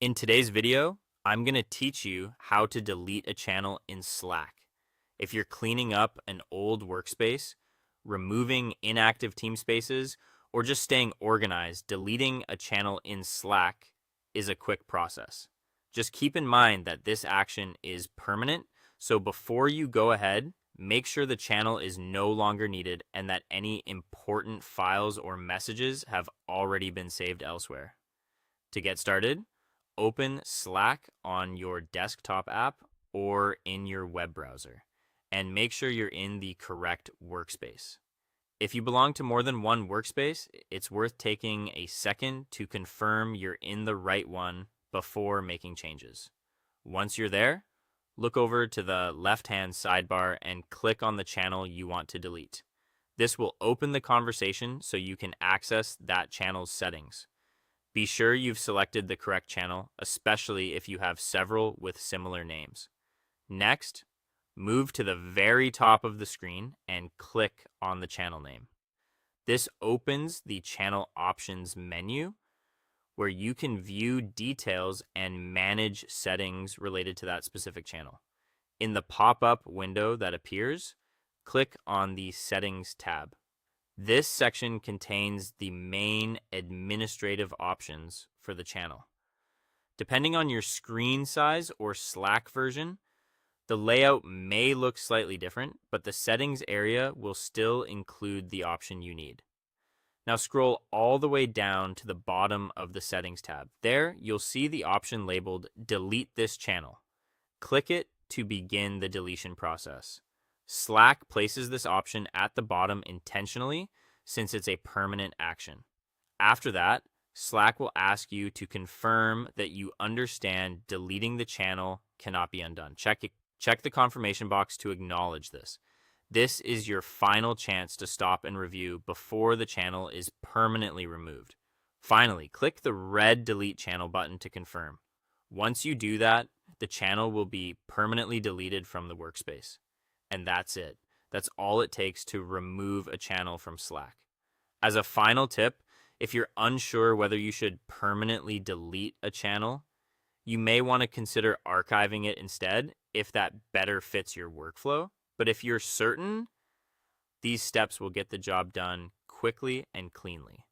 In today's video, I'm going to teach you how to delete a channel in Slack. If you're cleaning up an old workspace, removing inactive team spaces, or just staying organized, deleting a channel in Slack is a quick process. Just keep in mind that this action is permanent, so before you go ahead, make sure the channel is no longer needed and that any important files or messages have already been saved elsewhere. To get started, open Slack on your desktop app or in your web browser, and make sure you're in the correct workspace. If you belong to more than one workspace, it's worth taking a second to confirm you're in the right one before making changes. Once you're there, look over to the left-hand sidebar and click on the channel you want to delete. This will open the conversation so you can access that channel's settings. Be sure you've selected the correct channel, especially if you have several with similar names. Next, move to the very top of the screen and click on the channel name. This opens the channel options menu where you can view details and manage settings related to that specific channel. In the pop-up window that appears, click on the Settings tab. This section contains the main administrative options for the channel. Depending on your screen size or Slack version, the layout may look slightly different, but the settings area will still include the option you need. Now scroll all the way down to the bottom of the Settings tab. There, you'll see the option labeled Delete this channel. Click it to begin the deletion process. Slack places this option at the bottom intentionally since it's a permanent action. After that, Slack will ask you to confirm that you understand deleting the channel cannot be undone. Check the confirmation box to acknowledge this. This is your final chance to stop and review before the channel is permanently removed. Finally, click the red Delete Channel button to confirm. Once you do that, the channel will be permanently deleted from the workspace. And that's it. That's all it takes to remove a channel from Slack. As a final tip, if you're unsure whether you should permanently delete a channel, you may want to consider archiving it instead if that better fits your workflow. But if you're certain, these steps will get the job done quickly and cleanly.